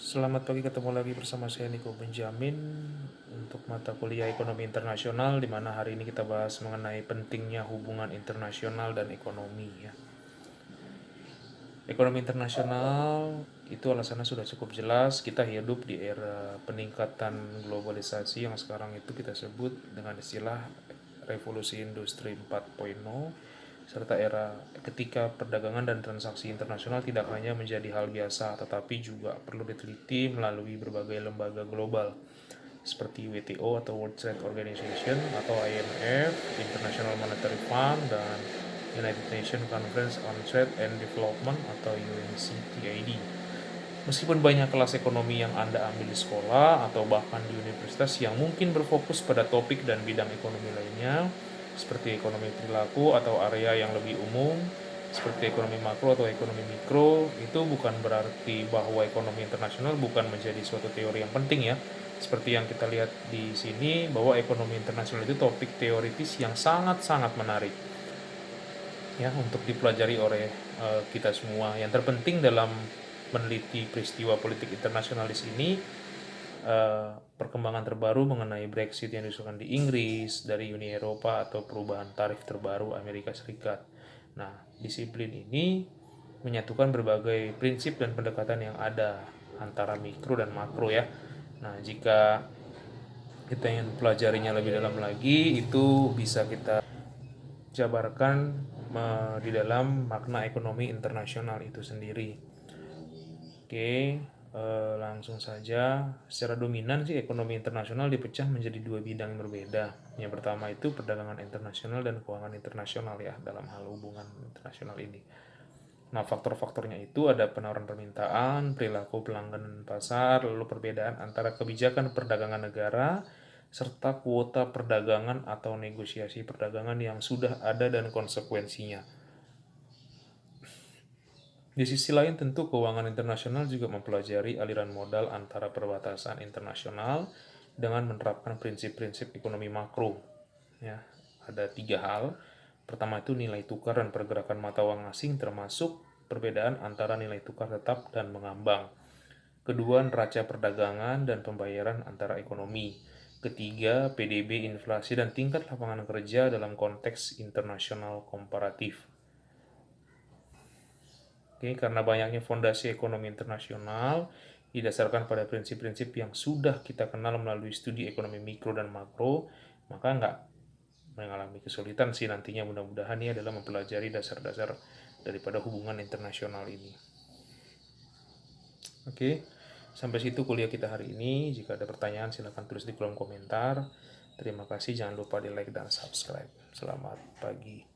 Selamat pagi, ketemu lagi bersama saya Niko Benjamin untuk mata kuliah Ekonomi Internasional, di mana hari ini kita bahas mengenai pentingnya hubungan internasional dan ekonomi ya. Ekonomi internasional itu alasannya sudah cukup jelas. Kita hidup di era peningkatan globalisasi yang sekarang itu kita sebut dengan istilah revolusi industri 4.0, serta era ketika perdagangan dan transaksi internasional tidak hanya menjadi hal biasa tetapi juga perlu diteliti melalui berbagai lembaga global seperti WTO atau World Trade Organization atau IMF, International Monetary Fund, dan United Nations Conference on Trade and Development atau UNCTAD. Meskipun banyak kelas ekonomi yang Anda ambil di sekolah atau bahkan di universitas yang mungkin berfokus pada topik dan bidang ekonomi lainnya, seperti ekonomi perilaku atau area yang lebih umum, seperti ekonomi makro atau ekonomi mikro, itu bukan berarti bahwa ekonomi internasional bukan menjadi suatu teori yang penting ya. Seperti yang kita lihat di sini, bahwa ekonomi internasional itu topik teoritis yang sangat-sangat menarik ya untuk dipelajari oleh kita semua. Yang terpenting dalam meneliti peristiwa politik internasional di sini, perkembangan terbaru mengenai Brexit yang disusulkan di Inggris, dari Uni Eropa, atau perubahan tarif terbaru Amerika Serikat. Nah, disiplin ini menyatukan berbagai prinsip dan pendekatan yang ada antara mikro dan makro ya. Nah, jika kita ingin pelajarinya lebih dalam lagi, itu bisa kita jabarkan di dalam makna ekonomi internasional itu sendiri. Oke, langsung saja. Secara dominan sih ekonomi internasional dipecah menjadi dua bidang yang berbeda. Yang pertama itu perdagangan internasional dan keuangan internasional ya dalam hal hubungan internasional ini. Nah, faktor-faktornya itu ada penawaran permintaan, perilaku pelanggan pasar, lalu perbedaan antara kebijakan perdagangan negara, serta kuota perdagangan atau negosiasi perdagangan yang sudah ada dan konsekuensinya. Di sisi lain tentu keuangan internasional juga mempelajari aliran modal antara perbatasan internasional dengan menerapkan prinsip-prinsip ekonomi makro. Ya, ada tiga hal. Pertama itu nilai tukar dan pergerakan mata uang asing termasuk perbedaan antara nilai tukar tetap dan mengambang. Kedua, neraca perdagangan dan pembayaran antara ekonomi. Ketiga, PDB, inflasi, dan tingkat lapangan kerja dalam konteks internasional komparatif. Oke, karena banyaknya fondasi ekonomi internasional didasarkan pada prinsip-prinsip yang sudah kita kenal melalui studi ekonomi mikro dan makro, maka nggak mengalami kesulitan sih nantinya, mudah-mudahan ya, dalam mempelajari dasar-dasar daripada hubungan internasional ini. Oke, sampai situ kuliah kita hari ini. Jika ada pertanyaan silahkan tulis di kolom komentar. Terima kasih, jangan lupa di like dan subscribe. Selamat pagi.